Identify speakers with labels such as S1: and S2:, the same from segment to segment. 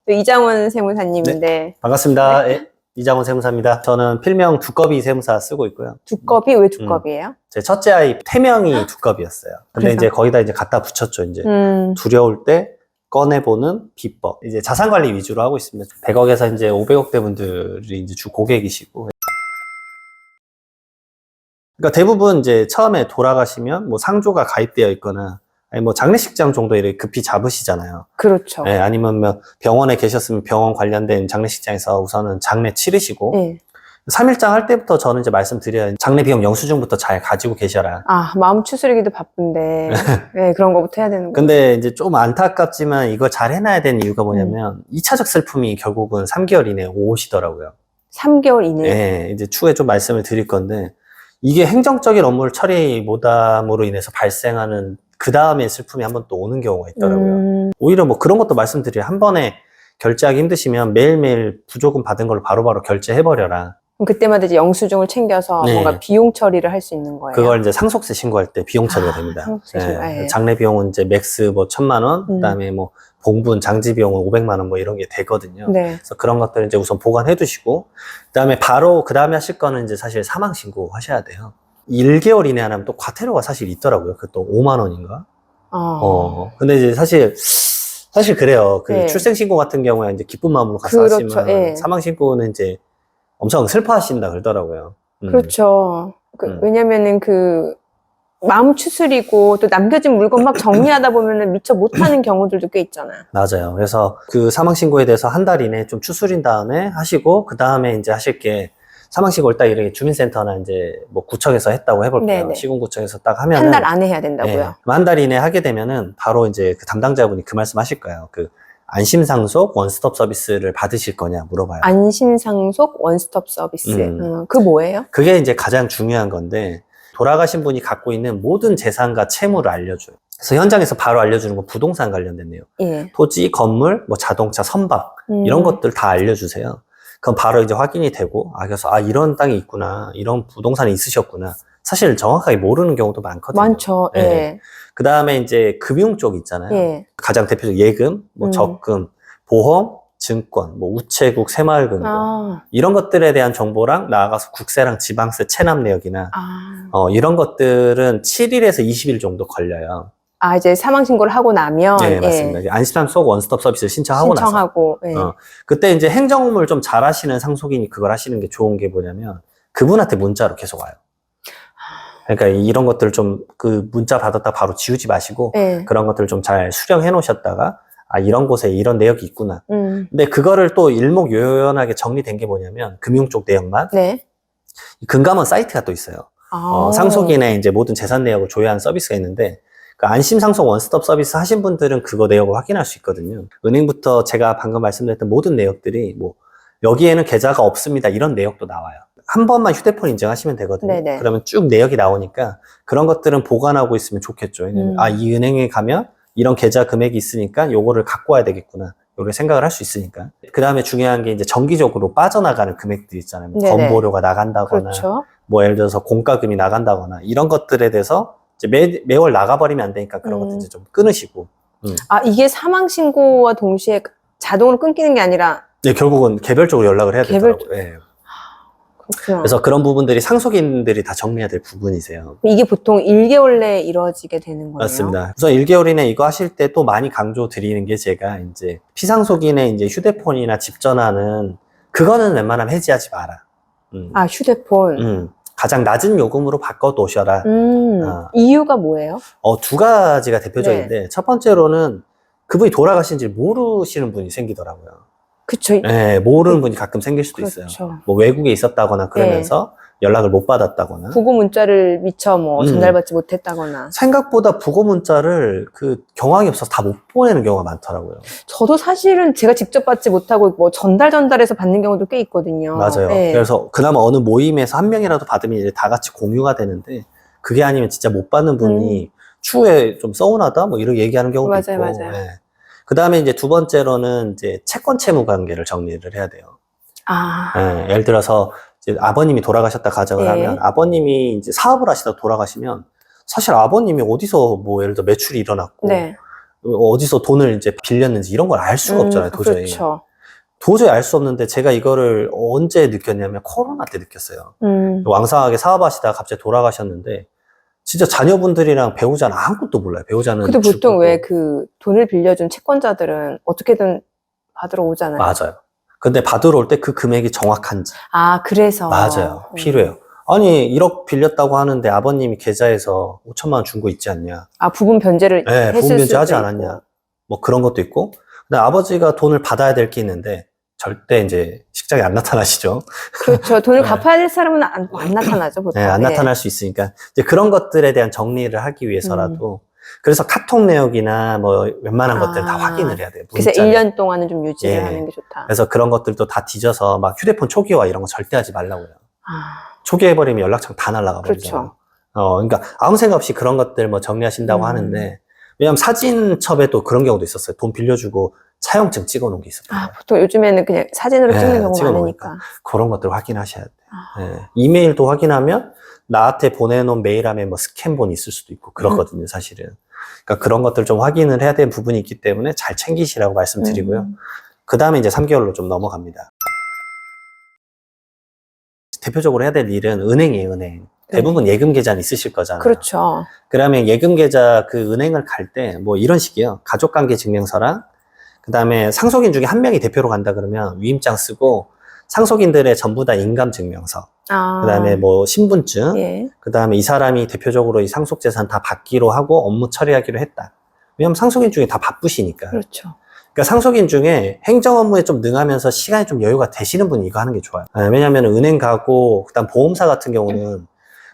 S1: 또 이장원 세무사님인데.
S2: 반갑습니다. 네. 이장원 세무사입니다. 저는 필명 두꺼비 세무사 쓰고 있고요.
S1: 두꺼비? 왜 두꺼비예요?
S2: 제 첫째 아이 태명이 두꺼비였어요. 근데
S1: 그래서?
S2: 이제 거기다 이제 갖다 붙였죠. 이제 두려울 때 꺼내보는 비법. 이제 자산관리 위주로 하고 있습니다. 100억에서 이제 500억대 분들이 이제 주 고객이시고. 그러니까 대부분 이제 처음에 돌아가시면 뭐 상조가 가입되어 있거나 아니 뭐 장례식장 정도 이렇게 급히 잡으시잖아요.
S1: 그렇죠.
S2: 네, 아니면 뭐 병원에 계셨으면 병원 관련된 장례식장에서 우선은 장례 치르시고
S1: 네.
S2: 3일장 할 때부터 저는 이제 말씀드려요. 장례 비용 영수증부터 잘 가지고 계셔라.
S1: 아, 마음 추스리기도 바쁜데 네, 그런 거부터 해야 되는 거예요.
S2: 근데 이제 좀 안타깝지만 이거 잘 해놔야 되는 이유가 뭐냐면 2차적 슬픔이 결국은 3개월 이내에 오시더라고요.
S1: 3개월 이내에?
S2: 네, 이제 추후에 좀 말씀을 드릴 건데 이게 행정적인 업무를 처리 못함으로 인해서 발생하는 그 다음에 슬픔이 한번 또 오는 경우가 있더라고요. 오히려 뭐 그런 것도 말씀드려요. 한 번에 결제하기 힘드시면 매일매일 부조금 받은 걸로 바로바로 결제해버려라.
S1: 그럼 그때마다 이제 영수증을 챙겨서
S2: 네.
S1: 뭔가 비용 처리를 할 수 있는 거예요?
S2: 그걸 이제 상속세 신고할 때 비용 처리가 됩니다.
S1: 상속세 신고.
S2: 네. 장례 비용은 이제 맥스 뭐 1,000만 원, 그다음에 뭐 봉분, 장지 비용은 500만 원 뭐 이런 게 되거든요.
S1: 네.
S2: 그래서 그런 것들을 이제 우선 보관해 두시고, 그다음에 바로 그다음에 하실 거는 이제 사실 사망 신고 하셔야 돼요. 1개월 이내 안 하면 또 과태료가 사실 있더라고요. 그것도 5만 원인가? 근데 이제 사실 그래요. 그
S1: 네.
S2: 출생신고 같은 경우에 이제 기쁜 마음으로 가서
S1: 그렇죠.
S2: 하시면
S1: 네.
S2: 사망신고는 이제 엄청 슬퍼하신다 그러더라고요.
S1: 그렇죠.
S2: 음.
S1: 왜냐면은 그 마음 추스리고 또 남겨진 물건 막 정리하다 보면은 미처 못하는 경우들도 꽤 있잖아요.
S2: 맞아요. 그래서 그 사망신고에 대해서 한 달 이내에 좀 추스린 다음에 하시고, 그 다음에 이제 하실 게 사망신고를 딱 이렇게 주민센터나 이제 뭐 구청에서 했다고 해볼게요.
S1: 네네.
S2: 시군구청에서 딱 하면은.
S1: 한 달 안에 해야 된다고요?
S2: 한 달 이내에 하게 되면은 바로 이제 그 담당자분이 그 말씀 하실 거예요. 그 안심상속 원스톱 서비스를 받으실 거냐 물어봐요.
S1: 안심상속 원스톱 서비스. 그거 뭐예요?
S2: 그게 이제 가장 중요한 건데, 돌아가신 분이 갖고 있는 모든 재산과 채무를 알려줘요. 그래서 현장에서 바로 알려주는 건 부동산 관련된 내용.
S1: 예.
S2: 토지, 건물, 뭐 자동차, 선박 이런 것들 다 알려주세요. 그럼 바로 이제 확인이 되고, 그래서 이런 땅이 있구나, 이런 부동산이 있으셨구나. 사실 정확하게 모르는 경우도 많거든요.
S1: 많죠. 예.
S2: 네. 그 다음에 이제 금융 쪽 있잖아요.
S1: 예.
S2: 가장 대표적 예금, 뭐 적금, 보험, 증권, 뭐 우체국, 새마을금고 이런 것들에 대한 정보랑 나아가서 국세랑 지방세 체납 내역이나 이런 것들은 7일에서 20일 정도 걸려요.
S1: 이제 사망신고를 하고 나면?
S2: 네, 맞습니다. 안심상속 원스톱 서비스를 신청하고 나서.
S1: 예.
S2: 그때 이제 행정업무를 좀 잘하시는 상속인이 그걸 하시는 게 좋은 게 뭐냐면 그분한테 문자로 계속 와요. 그러니까 이런 것들을 좀 그 문자 받았다 바로 지우지 마시고
S1: 예.
S2: 그런 것들을 좀 잘 수령해 놓으셨다가 이런 곳에 이런 내역이 있구나.
S1: 근데
S2: 그거를 또 일목요연하게 정리된 게 뭐냐면 금융 쪽 내역만.
S1: 네.
S2: 금감원 사이트가 또 있어요. 상속인의 이제 모든 재산 내역을 조회하는 서비스가 있는데 그 안심상속 원스톱 서비스 하신 분들은 그거 내역을 확인할 수 있거든요. 은행부터 제가 방금 말씀드렸던 모든 내역들이 뭐 여기에는 계좌가 없습니다 이런 내역도 나와요. 한 번만 휴대폰 인증하시면 되거든요.
S1: 네네.
S2: 그러면 쭉 내역이 나오니까 그런 것들은 보관하고 있으면 좋겠죠. 왜냐면 이 은행에 가면 이런 계좌 금액이 있으니까 요거를 갖고 와야 되겠구나. 요를 생각을 할 수 있으니까. 그 다음에 중요한 게 이제 정기적으로 빠져나가는 금액들 있잖아요. 뭐 건보료가 나간다거나,
S1: 그렇죠.
S2: 뭐 예를 들어서 공과금이 나간다거나 이런 것들에 대해서 이제 매월 나가버리면 안 되니까 그런 것들 이제 좀 끊으시고.
S1: 이게 사망신고와 동시에 자동으로 끊기는 게 아니라?
S2: 네, 결국은 개별적으로 연락을 해야 되더라고요. 네.
S1: 그렇구나.
S2: 그래서 그런 부분들이 상속인들이 다 정리해야 될 부분이세요.
S1: 이게 보통 1개월 내에 이루어지게 되는 거예요?
S2: 맞습니다. 우선 1개월 이내 이거 하실 때 또 많이 강조 드리는 게 제가 이제 피상속인의 이제 휴대폰이나 집 전화는 그거는 웬만하면 해지하지 마라.
S1: 휴대폰.
S2: 가장 낮은 요금으로 바꿔 놓으셔라.
S1: 이유가 뭐예요?
S2: 두 가지가 대표적인데 첫 번째로는 그분이 돌아가신지 모르시는 분이 생기더라고요.
S1: 그쵸.
S2: 네, 모르는 분이 가끔 생길 수도 있어요. 뭐 외국에 있었다거나 그러면서 연락을 못 받았다거나.
S1: 부고 문자를 미처 뭐 전달받지 못했다거나.
S2: 생각보다 부고 문자를 그 경황이 없어서 다 못 보내는 경우가 많더라고요.
S1: 저도 사실은 제가 직접 받지 못하고 뭐 전달해서 받는 경우도 꽤 있거든요.
S2: 맞아요.
S1: 네.
S2: 그래서 그나마 어느 모임에서 한 명이라도 받으면 이제 다 같이 공유가 되는데 그게 아니면 진짜 못 받는 분이 추후에 좀 서운하다 뭐 이런 얘기하는 경우도 있고.
S1: 맞아요.
S2: 네. 그 다음에 이제 두 번째로는 이제 채권 채무 관계를 정리를 해야 돼요. 네, 예를 들어서 이제 아버님이 돌아가셨다 가정을 하면 아버님이 이제 사업을 하시다 돌아가시면 사실 아버님이 어디서 뭐 예를 들어 매출이 일어났고 어디서 돈을 이제 빌렸는지 이런 걸 알 수가 없잖아요, 도저히.
S1: 그렇죠.
S2: 도저히 알 수 없는데 제가 이거를 언제 느꼈냐면 코로나 때 느꼈어요. 왕성하게 사업하시다가 갑자기 돌아가셨는데 진짜 자녀분들이랑 배우자는 아무것도 몰라요. 배우자는
S1: 근데 보통
S2: 죽고.
S1: 왜 그 돈을 빌려준 채권자들은 어떻게든 받으러 오잖아요.
S2: 맞아요. 근데 받으러 올 때 그 금액이 정확한지.
S1: 아, 그래서.
S2: 맞아요. 필요해요. 아니 1억 빌렸다고 하는데 아버님이 계좌에서 5천만 원 준 거 있지 않냐.
S1: 아, 부분 변제를
S2: 네,
S1: 했을
S2: 부분 변제
S1: 수도
S2: 하지
S1: 있고.
S2: 않았냐. 뭐 그런 것도 있고. 근데 아버지가 돈을 받아야 될 게 있는데 절대 이제 식장에 안 나타나시죠.
S1: 그렇죠. 돈을
S2: 네.
S1: 갚아야 될 사람은 안 나타나죠, 보통.
S2: 네, 안
S1: 네.
S2: 나타날 수 있으니까 이제 그런 것들에 대한 정리를 하기 위해서라도 그래서 카톡 내역이나 뭐 웬만한 것들 다 확인을 해야 돼요.
S1: 그래서
S2: 문자는.
S1: 1년 동안은 좀 유지를
S2: 예.
S1: 하는 게 좋다.
S2: 그래서 그런 것들도 다 뒤져서 막 휴대폰 초기화 이런 거 절대 하지 말라고요.
S1: 아,
S2: 초기화해버리면 연락처 다 날아가 버리잖아요.
S1: 그렇죠.
S2: 그러니까 아무 생각 없이 그런 것들 뭐 정리하신다고 하는데 왜냐면 사진첩에 또 그런 경우도 있었어요. 돈 빌려주고 차용증 찍어놓은 게 있었어요.
S1: 아, 보통 요즘에는 그냥 사진으로
S2: 네,
S1: 찍는 경우가
S2: 찍어놓으니까.
S1: 많으니까.
S2: 그런 것들 확인하셔야 돼요.
S1: 아.
S2: 네. 이메일도 확인하면 나한테 보내놓은 메일함에 뭐 스캔본이 있을 수도 있고 그렇거든요, 사실은. 그러니까 그런 것들 좀 확인을 해야 되는 부분이 있기 때문에 잘 챙기시라고 말씀드리고요. 그 다음에 이제 3개월로 좀 넘어갑니다. 대표적으로 해야 될 일은 은행이에요, 은행. 대부분 예금 계좌는 있으실 거잖아요.
S1: 그렇죠.
S2: 그러면 예금 계좌 그 은행을 갈 때 뭐 이런 식이에요. 가족관계 증명서랑 그 다음에 상속인 중에 한 명이 대표로 간다 그러면 위임장 쓰고 상속인들의 전부 다 인감 증명서.
S1: 아.
S2: 그 다음에 뭐 신분증.
S1: 예.
S2: 그 다음에 이 사람이 대표적으로 이 상속재산 다 받기로 하고 업무 처리하기로 했다. 왜냐면 상속인 중에 다 바쁘시니까.
S1: 그렇죠.
S2: 그러니까 상속인 중에 행정 업무에 좀 능하면서 시간이 좀 여유가 되시는 분이 이거 하는 게 좋아요. 왜냐면 은행 가고 그다음 보험사 같은 경우는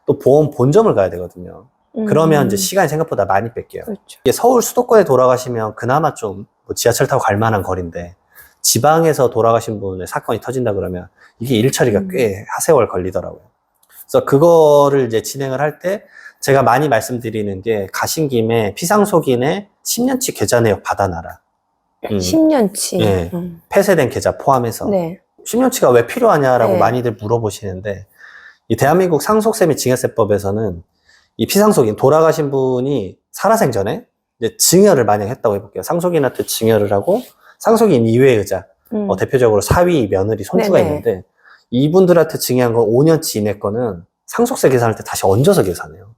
S2: 또 보험 본점을 가야 되거든요. 그러면 이제 시간이 생각보다 많이 뺏겨요.
S1: 그렇죠.
S2: 이게 서울 수도권에 돌아가시면 그나마 좀 뭐 지하철 타고 갈 만한 거리인데 지방에서 돌아가신 분의 사건이 터진다 그러면 이게 일 처리가 꽤 하세월 걸리더라고요. 그래서 그거를 이제 진행을 할 때 제가 많이 말씀드리는 게 가신 김에 피상속인의 10년치 계좌 내역 받아놔라.
S1: 10년치.
S2: 예. 폐쇄된 계좌 포함해서.
S1: 네.
S2: 10년치가 왜 필요하냐라고
S1: 네.
S2: 많이들 물어보시는데 이 대한민국 상속세 및 증여세법에서는 이 피상속인 돌아가신 분이 살아생전에 이제 증여를 만약 했다고 해볼게요. 상속인한테 증여를 하고 상속인 이외의 의자 대표적으로 사위, 며느리, 손주가
S1: 네네.
S2: 있는데 이분들한테 증여한 건 5년치 이내 거는 상속세 계산할 때 다시 얹어서 계산해요.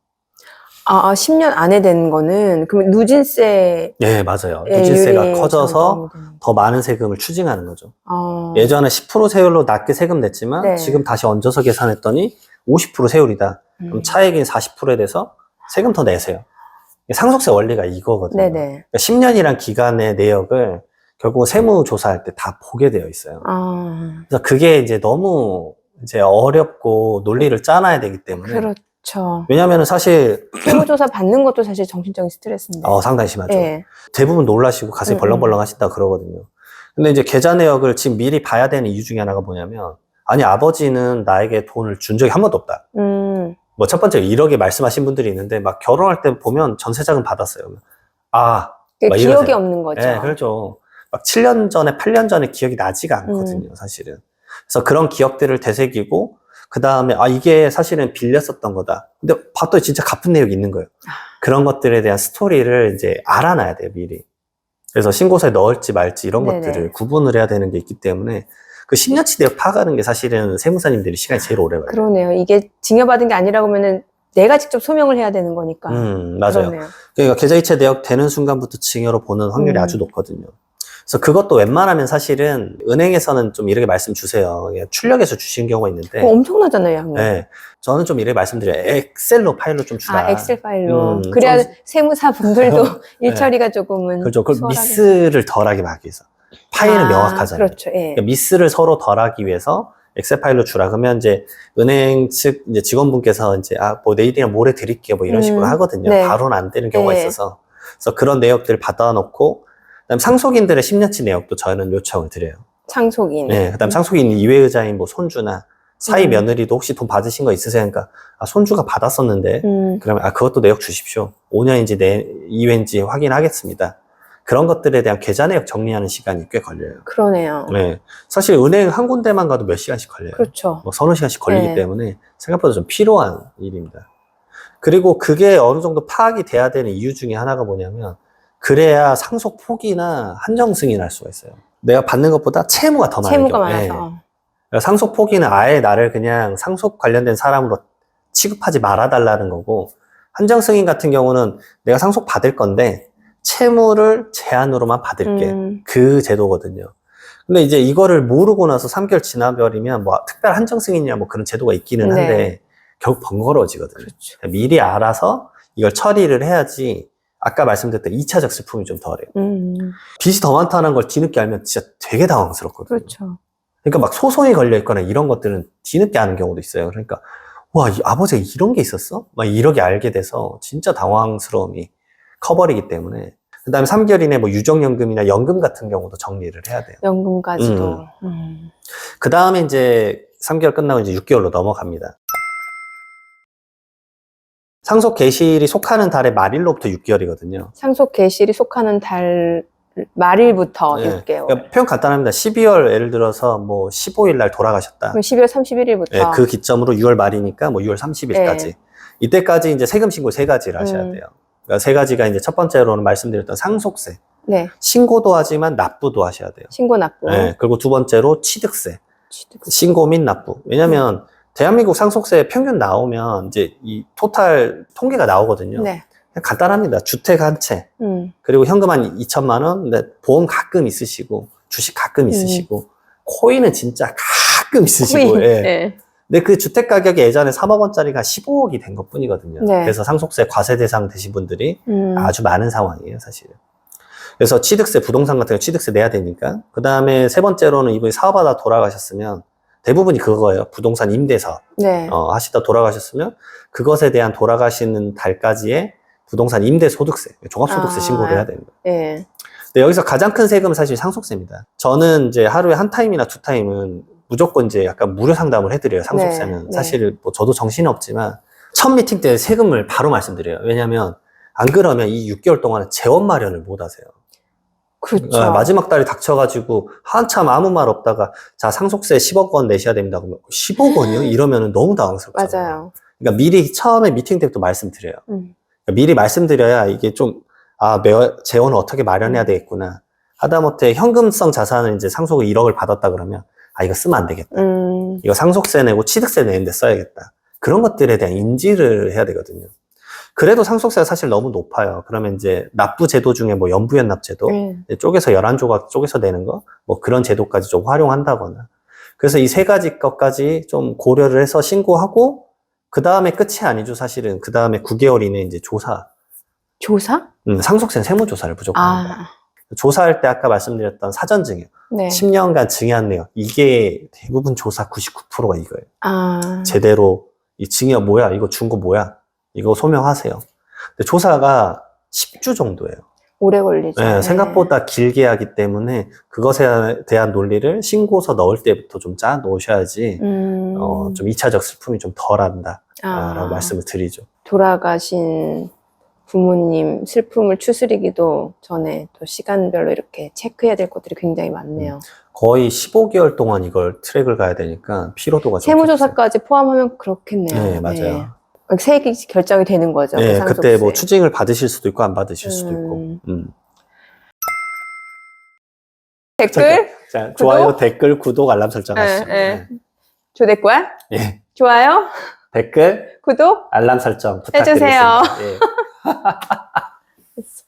S1: 아, 10년 안에 된 거는 그럼 누진세.
S2: 예, 맞아요. 누진세가
S1: 유예
S2: 커져서
S1: 적용이 되는.
S2: 더 많은 세금을 추징하는 거죠.
S1: 아.
S2: 예전에 10% 세율로 낮게 세금 냈지만
S1: 네.
S2: 지금 다시 얹어서 계산했더니 50% 세율이다. 그럼 차액인 40%에 대해서 세금 더 내세요. 상속세 원리가 이거거든요.
S1: 네네.
S2: 그러니까 10년이란 기간의 내역을 결국 세무조사할 때 다 보게 되어 있어요.
S1: 아.
S2: 그래서 그게 이제 너무 이제 어렵고 논리를 짜놔야 되기 때문에.
S1: 그렇죠.
S2: 왜냐면은 사실
S1: 세무조사 받는 것도 사실 정신적인 스트레스인데.
S2: 상당히 심하죠.
S1: 예.
S2: 대부분 놀라시고 가슴이 벌렁벌렁 하신다 그러거든요. 근데 이제 계좌 내역을 지금 미리 봐야 되는 이유 중에 하나가 뭐냐면 아니 아버지는 나에게 돈을 준 적이 한 번도 없다. 뭐 첫 번째 1억에 말씀하신 분들이 있는데 막 결혼할 때 보면 전세자금 받았어요. 막
S1: 기억이
S2: 이러세요.
S1: 없는 거죠.
S2: 네, 그렇죠. 막 7년 전에 8년 전에 기억이 나지가 않거든요, 사실은. 그래서 그런 기억들을 되새기고 그 다음에 이게 사실은 빌렸었던 거다. 근데 봤더니 진짜 갚은 내역이 있는 거예요. 그런 것들에 대한 스토리를 이제 알아놔야 돼요, 미리. 그래서 신고서에 넣을지 말지 이런
S1: 네네.
S2: 것들을 구분을 해야 되는 게 있기 때문에 그 10년치 내역 파악하는 게 사실은 세무사님들이 시간이 제일 오래 걸려요.
S1: 그러네요. 이게 증여받은 게 아니라고 하면은 내가 직접 소명을 해야 되는 거니까.
S2: 맞아요.
S1: 그러네요.
S2: 그러니까 계좌이체 내역 되는 순간부터 증여로 보는 확률이 아주 높거든요. 그래서 그것도 웬만하면 사실은 은행에서는 좀 이렇게 말씀 주세요. 출력해서 주시는 경우가 있는데.
S1: 엄청나잖아요, 양이.
S2: 네. 저는 좀 이렇게 말씀드려요. 엑셀로 파일로 좀 주라.
S1: 엑셀 파일로. 그래야 세무사 분들도 일 처리가 조금은.
S2: 그렇죠. 그걸
S1: 수월하게.
S2: 미스를 덜하게 하기 위해서. 파일은 명확하잖아요.
S1: 그렇죠. 예.
S2: 그러니까 미스를 서로 덜하기 위해서 엑셀 파일로 주라. 그러면 이제 은행 측 이제 직원분께서 이제 뭐 내일이나 모레 드릴게요. 뭐 이런 식으로 하거든요.
S1: 네.
S2: 바로는 안 되는 경우가
S1: 네.
S2: 있어서. 그래서 그런 내역들 받아놓고 그다음 상속인들의 10년치 내역도 저희는 요청을 드려요.
S1: 상속인.
S2: 네. 그다음 상속인 이외의자인 뭐 손주나 사위 며느리도 혹시 돈 받으신 거 있으세요? 그러니까 손주가 받았었는데 그러면 그것도 내역 주십시오. 5년인지 이후인지 확인하겠습니다. 그런 것들에 대한 계좌 내역 정리하는 시간이 꽤 걸려요.
S1: 그러네요.
S2: 네. 사실 은행 한 군데만 가도 몇 시간씩 걸려요.
S1: 그렇죠.
S2: 뭐 서너 시간씩 걸리기
S1: 네.
S2: 때문에 생각보다 좀 필요한 일입니다. 그리고 그게 어느 정도 파악이 돼야 되는 이유 중에 하나가 뭐냐면 그래야 상속 포기나 한정 승인할 수가 있어요. 내가 받는 것보다 채무가 더 많은
S1: 채무가
S2: 경우에
S1: 많아서.
S2: 상속 포기는 아예 나를 그냥 상속 관련된 사람으로 취급하지 말아달라는 거고, 한정 승인 같은 경우는 내가 상속 받을 건데 채무를 제한으로만 받을게. 그 제도거든요. 근데 이제 이거를 모르고 나서 3개월 지나버리면 뭐 특별 한정 승인이냐 뭐 그런 제도가 있기는 한데
S1: 네.
S2: 결국 번거로워지거든요.
S1: 그렇죠.
S2: 미리 알아서 이걸 처리를 해야지 아까 말씀드렸던 2차적 슬픔이 좀 덜해요. 빚이 더 많다는 걸 뒤늦게 알면 진짜 되게 당황스럽거든요.
S1: 그렇죠.
S2: 그러니까 막 소송이 걸려 있거나 이런 것들은 뒤늦게 아는 경우도 있어요. 그러니까 와, 이 아버지가 이런 게 있었어? 막 이렇게 알게 돼서 진짜 당황스러움이 커버리기 때문에. 그 다음에 3개월 이내 뭐 유정연금이나 연금 같은 경우도 정리를 해야 돼요.
S1: 연금까지도.
S2: 그 다음에 이제 3개월 끝나고 이제 6개월로 넘어갑니다. 상속 개시일이 속하는 달의 말일로부터 6개월이거든요.
S1: 상속 개시일이 속하는 달 말일부터
S2: 네.
S1: 6개월.
S2: 그러니까 표현 간단합니다. 12월 예를 들어서 뭐 15일 날 돌아가셨다.
S1: 그럼 12월 31일부터.
S2: 네, 그 기점으로 6월 말이니까 뭐 6월 30일까지.
S1: 네.
S2: 이때까지 이제 세금 신고 3가지를 하셔야 돼요. 그러니까 3가지가 이제 첫 번째로는 말씀드렸던 상속세.
S1: 네.
S2: 신고도 하지만 납부도 하셔야 돼요.
S1: 신고 납부.
S2: 네, 그리고 두 번째로 취득세.
S1: 취득세.
S2: 신고 및 납부. 왜냐면 대한민국 상속세 평균 나오면 이제 이 토탈 통계가 나오거든요.
S1: 네.
S2: 그냥 간단합니다. 주택 한 채, 그리고 현금 한 2천만 원, 근데 보험 가끔 있으시고, 주식 가끔 있으시고, 코인은 진짜 가끔 있으시고,
S1: 코인.
S2: 예.
S1: 네.
S2: 근데 그 주택 가격이 예전에 3억 원짜리가 15억이 된 것 뿐이거든요.
S1: 네.
S2: 그래서 상속세 과세 대상 되신 분들이
S1: 음.
S2: 아주 많은 상황이에요, 사실은. 그래서 취득세, 부동산 같은 거 취득세 내야 되니까. 그 다음에 세 번째로는 이분이 사업하다 돌아가셨으면 대부분이 그거예요. 부동산 임대 사업.
S1: 네.
S2: 하시다 돌아가셨으면 그것에 대한 돌아가시는 달까지의 부동산 임대 소득세, 종합소득세 신고를 해야 됩니다.
S1: 네.
S2: 근데 여기서 가장 큰 세금은 사실 상속세입니다. 저는 이제 하루에 한 타임이나 두 타임은 무조건 이제 약간 무료 상담을 해드려요. 상속세는.
S1: 네.
S2: 사실 뭐 저도 정신이 없지만 첫 미팅 때 세금을 바로 말씀드려요. 왜냐면 안 그러면 이 6개월 동안은 재원 마련을 못 하세요.
S1: 그렇죠.
S2: 마지막 달이 닥쳐가지고 한참 아무 말 없다가 자 상속세 10억 원 내셔야 됩니다. 그러면 10억 원이요? 이러면은 너무 당황스럽잖아요.
S1: 맞아요.
S2: 그러니까 미리 처음에 미팅 때부터 말씀드려요. 그러니까 미리 말씀드려야 이게 좀 재원을 어떻게 마련해야 되겠구나. 하다못해 현금성 자산을 이제 상속을 1억을 받았다 그러면 이거 쓰면 안 되겠다. 이거 상속세 내고 취득세 내는데 써야겠다. 그런 것들에 대한 인지를 해야 되거든요. 그래도 상속세가 사실 너무 높아요. 그러면 이제 납부 제도 중에 뭐 연부연납 제도, 쪼개서 11조각 쪼개서 내는 거, 뭐 그런 제도까지 좀 활용한다거나. 그래서 이 3가지 것까지 좀 고려를 해서 신고하고, 그 다음에 끝이 아니죠, 사실은. 그 다음에 9개월 이내 이제 조사.
S1: 조사?
S2: 상속세는 세무조사를 무조건 합니다. 조사할 때 아까 말씀드렸던 사전증여.
S1: 네.
S2: 10년간 증여한 내역. 이게 대부분 조사 99%가 이거예요.
S1: 아.
S2: 제대로, 이 증여 뭐야? 이거 준 거 뭐야? 이거 소명하세요. 근데 조사가 10주 정도예요.
S1: 오래 걸리죠.
S2: 네, 생각보다 길게 하기 때문에 그것에 대한 논리를 신고서 넣을 때부터 좀 짜 놓으셔야지 좀 2차적 슬픔이 좀 덜한다 라고 말씀을 드리죠.
S1: 돌아가신 부모님 슬픔을 추스리기도 전에 또 시간별로 이렇게 체크해야 될 것들이 굉장히 많네요.
S2: 거의 15개월 동안 이걸 트랙을 가야 되니까 피로도가 좀
S1: 세무조사까지 포함하면 그렇겠네요.
S2: 네, 맞아요.
S1: 세액이 결정이 되는 거죠.
S2: 네,
S1: 그
S2: 그때 뭐 추징을 받으실 수도 있고 안 받으실 수도 있고.
S1: 댓글?
S2: 자,
S1: 구독?
S2: 좋아요, 댓글, 구독, 알람 설정하시죠.
S1: 네. 조댓글?
S2: 예.
S1: 좋아요?
S2: 댓글,
S1: 구독?
S2: 알람 설정
S1: 해주세요.
S2: 부탁드리겠습니다. 예.